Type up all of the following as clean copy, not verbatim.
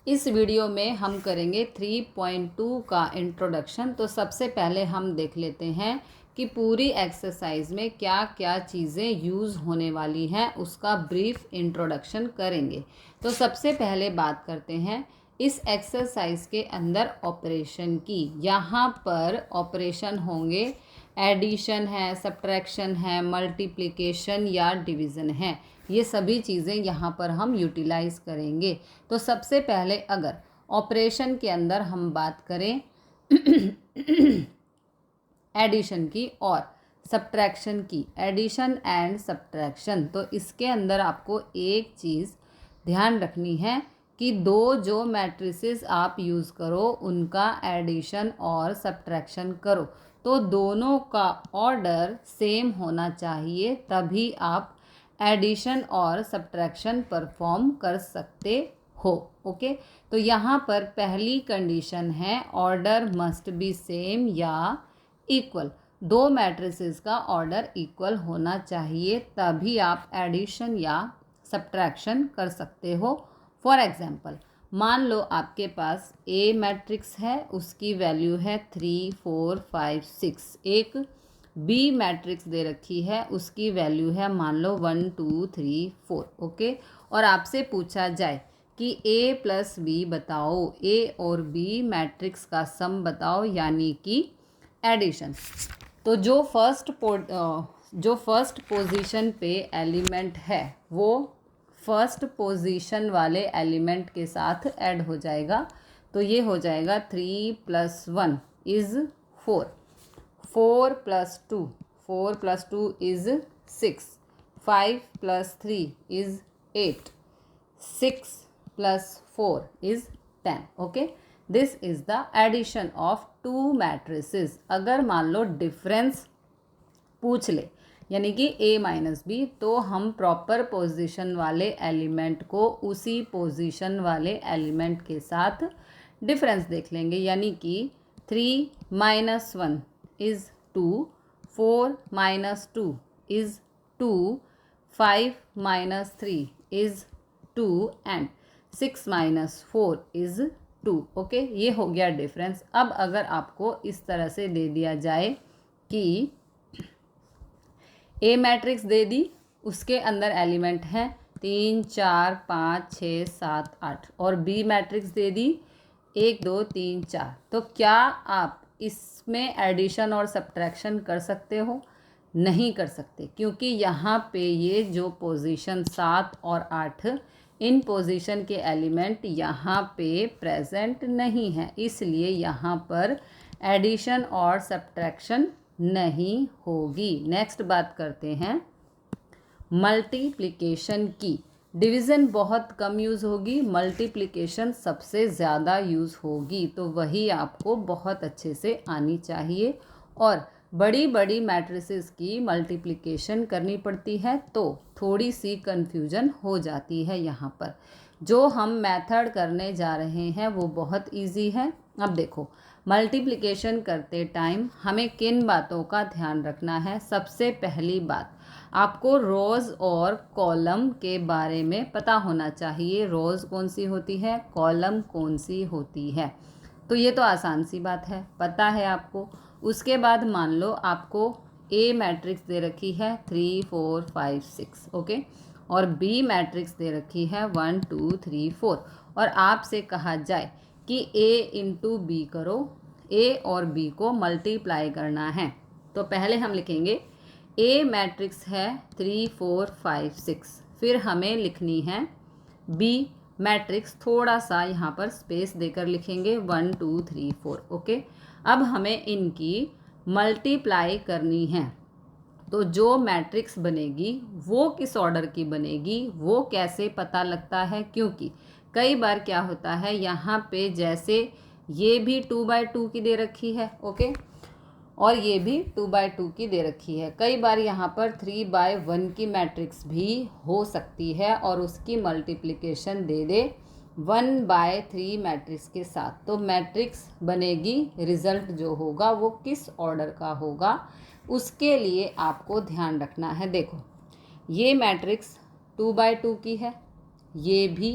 इस वीडियो में हम करेंगे 3.2 का इंट्रोडक्शन। तो सबसे पहले हम देख लेते हैं कि पूरी एक्सरसाइज में क्या क्या चीज़ें यूज़ होने वाली हैं, उसका ब्रीफ इंट्रोडक्शन करेंगे। तो सबसे पहले बात करते हैं इस एक्सरसाइज के अंदर ऑपरेशन की। यहाँ पर ऑपरेशन होंगे, एडिशन है, सब्ट्रैक्शन है, मल्टीप्लिकेशन या डिवीज़न है। ये सभी चीज़ें यहाँ पर हम यूटिलाइज़ करेंगे। तो सबसे पहले अगर ऑपरेशन के अंदर हम बात करें एडिशन की और सब्ट्रैक्शन की, एडिशन एंड सब्ट्रैक्शन, तो इसके अंदर आपको एक चीज़ ध्यान रखनी है कि दो जो मैट्रिसेस आप यूज़ करो उनका एडिशन और सब्ट्रैक्शन करो तो दोनों का ऑर्डर सेम होना चाहिए, तभी आप एडिशन और सब्ट्रैक्शन परफॉर्म कर सकते हो। ओके, तो यहाँ पर पहली कंडीशन है ऑर्डर मस्ट बी सेम या इक्वल। दो मैट्रिसेस का ऑर्डर इक्वल होना चाहिए, तभी आप एडिशन या सब्ट्रैक्शन कर सकते हो। फॉर एग्जाम्पल, मान लो आपके पास ए मैट्रिक्स है, उसकी वैल्यू है 3 4 5 6। एक बी मैट्रिक्स दे रखी है, उसकी वैल्यू है मान लो 1 2 3 4। ओके, और आपसे पूछा जाए कि ए प्लस बी बताओ, ए और बी मैट्रिक्स का सम बताओ, यानी कि एडिशन। तो जो फर्स्ट पोजीशन पे एलिमेंट है वो फर्स्ट पोजीशन वाले एलिमेंट के साथ ऐड हो जाएगा। तो ये हो जाएगा 3 + 1 is 4, 4 + 2 is 6, 5 + 3 is 8, 6 + 4 is 10। Okay, this is the addition of two matrices. अगर मान लो डिफरेंस पूछ ले, यानी कि a - b, तो हम प्रॉपर पोजीशन वाले एलिमेंट को उसी पोजीशन वाले एलिमेंट के साथ डिफरेंस देख लेंगे, यानी कि 3 - 1 is 2, 4 - 2 is 2, 5 - 3 is 2 and 6 - 4 is 2। Okay, ये हो गया डिफरेंस। अब अगर आपको इस तरह से दे दिया जाए कि ए मैट्रिक्स दे दी, उसके अंदर एलिमेंट हैं 3 4 5 6 7 8, और बी मैट्रिक्स दे दी 1 2 3 4, तो क्या आप इसमें एडिशन और सब्ट्रैक्शन कर सकते हो? नहीं कर सकते, क्योंकि यहाँ पे ये जो पोजीशन 7 और 8, इन पोजीशन के एलिमेंट यहाँ पे प्रेजेंट नहीं है, इसलिए यहाँ पर एडिशन और सब्ट्रैक्शन नहीं होगी। नेक्स्ट बात करते हैं मल्टीप्लिकेशन की। डिवीज़न बहुत कम यूज़ होगी, मल्टीप्लिकेशन सबसे ज़्यादा यूज़ होगी, तो वही आपको बहुत अच्छे से आनी चाहिए। और बड़ी बड़ी मैट्रिसेस की मल्टीप्लिकेशन करनी पड़ती है तो थोड़ी सी कन्फ्यूजन हो जाती है। यहाँ पर जो हम मेथड करने जा रहे हैं वो बहुत इजी है। अब देखो, मल्टीप्लिकेशन करते टाइम हमें किन बातों का ध्यान रखना है। सबसे पहली बात, आपको रोज़ और कॉलम के बारे में पता होना चाहिए। रोज़ कौन सी होती है, कॉलम कौन सी होती है, तो ये तो आसान सी बात है, पता है आपको। उसके बाद मान लो आपको ए मैट्रिक्स दे रखी है 3 4 5 6, ओके, और बी मैट्रिक्स दे रखी है 1 2 3 4, और आपसे कहा जाए कि a इंटू बी करो, a और b को मल्टीप्लाई करना है। तो पहले हम लिखेंगे a मैट्रिक्स है 3 4 5 6, फिर हमें लिखनी है b मैट्रिक्स, थोड़ा सा यहाँ पर स्पेस देकर लिखेंगे 1 2 3 4। ओके, अब हमें इनकी मल्टीप्लाई करनी है। तो जो मैट्रिक्स बनेगी वो किस ऑर्डर की बनेगी, वो कैसे पता लगता है, क्योंकि कई बार क्या होता है यहाँ पे जैसे ये भी 2/2 की दे रखी है, ओके, और ये भी 2/2 की दे रखी है। कई बार यहाँ पर 3/1 की मैट्रिक्स भी हो सकती है और उसकी मल्टीप्लिकेशन दे दे 1/3 मैट्रिक्स के साथ, तो मैट्रिक्स बनेगी, रिजल्ट जो होगा वो किस ऑर्डर का होगा उसके लिए आपको ध्यान रखना है। देखो, ये मैट्रिक्स 2/2 की है, ये भी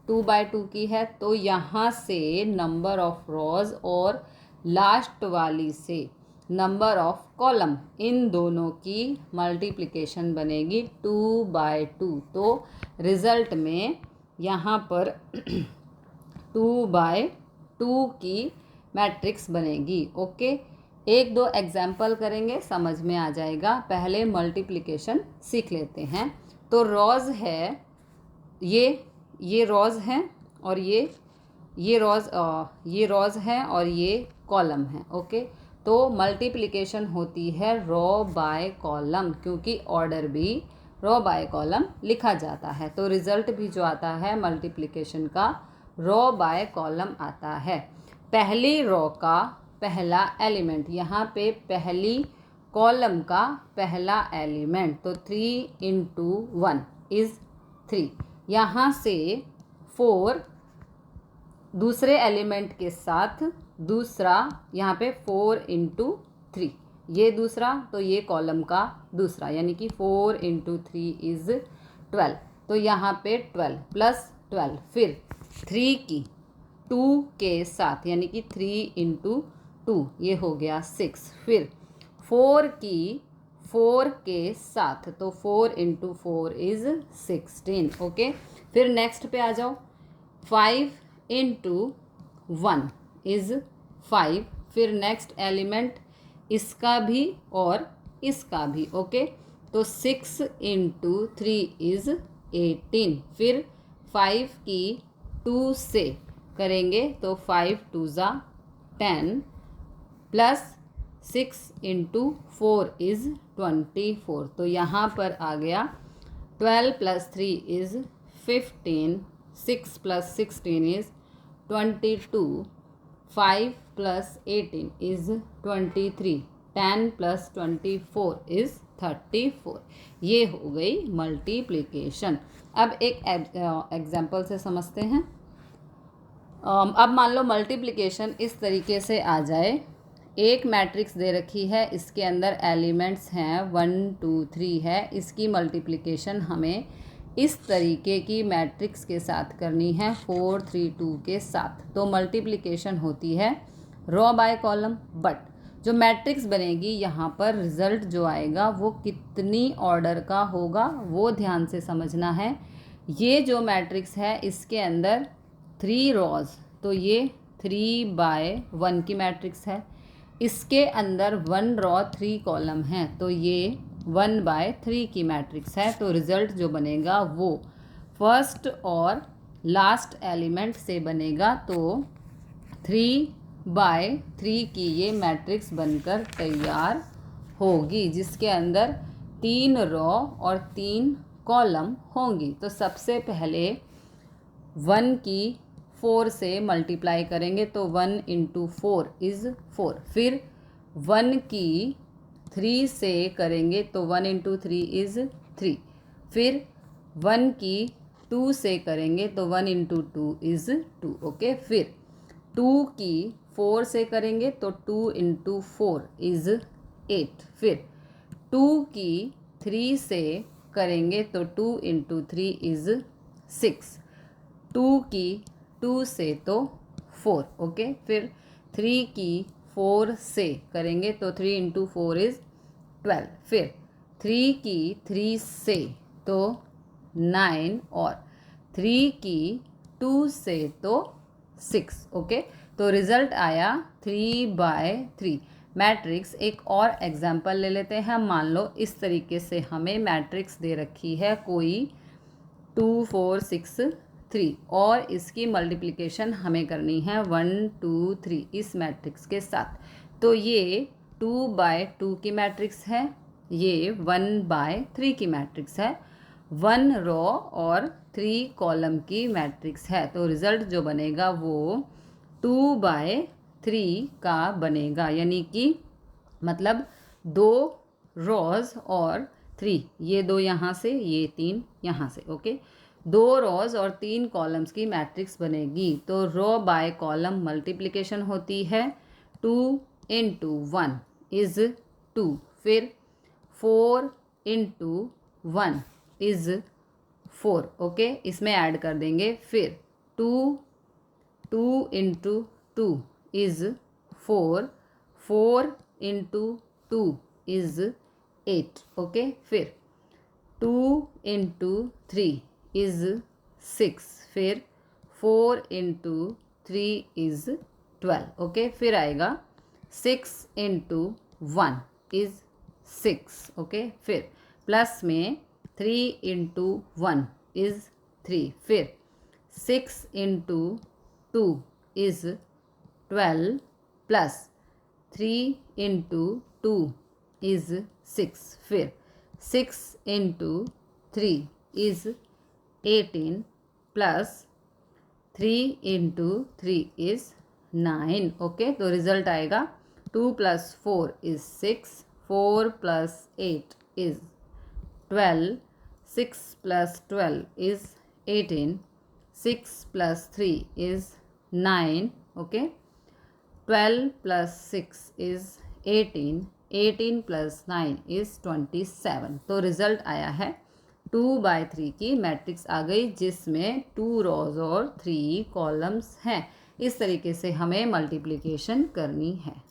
2 बाय 2 की है, तो यहाँ से नंबर ऑफ रॉज और लास्ट वाली से नंबर ऑफ कॉलम, इन दोनों की मल्टीप्लिकेशन बनेगी 2 बाय 2। तो रिज़ल्ट में यहाँ पर 2 बाय 2 की मैट्रिक्स बनेगी। ओके, एक दो एग्जाम्पल करेंगे, समझ में आ जाएगा। पहले मल्टीप्लिकेशन सीख लेते हैं। तो रॉज है, ये रॉज हैं और ये रॉज हैं और ये कॉलम है। ओके, तो मल्टीप्लिकेशन होती है रॉ बाय कॉलम, क्योंकि ऑर्डर भी रॉ बाय कॉलम लिखा जाता है। तो रिज़ल्ट भी जो आता है मल्टीप्लिकेशन का रॉ बाय कॉलम आता है। पहली रॉ का पहला एलिमेंट, यहाँ पे पहली कॉलम का पहला एलिमेंट, तो 3 × 1 इज़ 3। यहाँ से 4 दूसरे एलिमेंट के साथ दूसरा, यहाँ पे 4 × 3, ये दूसरा, तो ये कॉलम का दूसरा, यानी कि 4 × 3 इज़ 12। तो यहाँ पे 12 + 12, फिर 3 की 2 के साथ, यानी कि 3 × 2, ये हो गया 6। फिर 4 की 4 के साथ, तो 4 × 4 इज़ 16। ओके, फिर नेक्स्ट पे आ जाओ। 5 × 1 इज़ 5। फिर नेक्स्ट एलिमेंट इसका भी और इसका भी। ओके, तो 6 × 3 इज़ 18। फिर 5 की 2 से करेंगे तो 5 2 ज़ा 10 प्लस 6 × 4 इज़ 24। तो यहाँ पर आ गया 12 + 3 इज़ 15, 6 + 16 इज़ 22, 5 + 18 इज़ 23, 10 + 24 इज़ 34। ये हो गई मल्टीप्लिकेशन। अब एक एग्जाम्पल से समझते हैं। अब मान लो मल्टीप्लिकेशन इस तरीके से आ जाए। एक मैट्रिक्स दे रखी है, इसके अंदर एलिमेंट्स हैं 1 2 3 है। इसकी मल्टीप्लिकेशन हमें इस तरीके की मैट्रिक्स के साथ करनी है 4 3 2 के साथ। तो मल्टीप्लिकेशन होती है रॉ बाय कॉलम, बट जो मैट्रिक्स बनेगी यहाँ पर रिज़ल्ट जो आएगा वो कितनी ऑर्डर का होगा वो ध्यान से समझना है। ये जो मैट्रिक्स है इसके अंदर 3 रॉज, तो ये 3 बाय 1 की मैट्रिक्स है। इसके अंदर 1 रॉ 3 कॉलम है, तो ये 1 बाय 3 की मैट्रिक्स है। तो रिज़ल्ट जो बनेगा वो फर्स्ट और लास्ट एलिमेंट से बनेगा। तो 3 बाय 3 की ये मैट्रिक्स बनकर तैयार होगी, जिसके अंदर 3 रॉ और 3 कॉलम होंगी। तो सबसे पहले 1 की 4 से मल्टीप्लाई करेंगे, तो 1 × 4 इज़ 4। फिर 1 की 3 से करेंगे तो 1 × 3 इज़ 3। फिर 1 की 2 से करेंगे तो 1 × 2 इज़ 2। ओके, फिर 2 की 4 से करेंगे तो 2 × 4 इज़ 8। फिर 2 की 3 से करेंगे तो 2 × 3 इज़ 6। 2 की 2 से तो 4। ओके, फिर 3 की 4 से करेंगे तो 3 × 4 इज़ 12। फिर 3 की 3 से तो 9 और 3 की 2 से तो 6। ओके, तो रिज़ल्ट आया 3 बाय 3 मैट्रिक्स। एक और एग्जाम्पल ले लेते हैं। मान लो इस तरीके से हमें मैट्रिक्स दे रखी है कोई 2 4 6 3 और इसकी मल्टीप्लिकेशन हमें करनी है 1 2 3 इस मैट्रिक्स के साथ। तो ये 2 बाय 2 की मैट्रिक्स है, ये 1 बाय 3 की मैट्रिक्स है, 1 रॉ और 3 कॉलम की मैट्रिक्स है। तो रिज़ल्ट जो बनेगा वो 2 बाय 3 का बनेगा, यानी कि मतलब 2 रॉज और 3, ये 2 यहाँ से, ये 3 यहाँ से। ओके, 2 रॉज और 3 कॉलम्स की मैट्रिक्स बनेगी। तो रॉ बाय कॉलम मल्टीप्लिकेशन होती है 2 × 1 इज़ 2। फिर 4 × 1 इज़ 4। ओके, इसमें ऐड कर देंगे फिर 2 into 2 is 4, 4 into 2 is 8. Okay, फिर 2 into 3 is 6, फिर 4 into 3 is 12. ओके, फिर आएगा 6 into 1 is 6. ओके, फिर प्लस में 3 into 1 is 3, फिर 6 into 2 is 12 plus 3 into 2 is 6, फिर 6 into 3 is 18 plus 3 into 3 is 9. Okay, तो रिजल्ट आएगा 2 plus 4 is 6, 4 plus 8 is 12, 6 plus 12 is 18, 6 plus 3 is 9. Okay, 12 plus 6 is 18, 18 plus 9 is 27. तो result आया है 2/3 की मैट्रिक्स आ गई, जिसमें 2 रोज और 3 कॉलम्स हैं। इस तरीके से हमें मल्टीप्लिकेशन करनी है।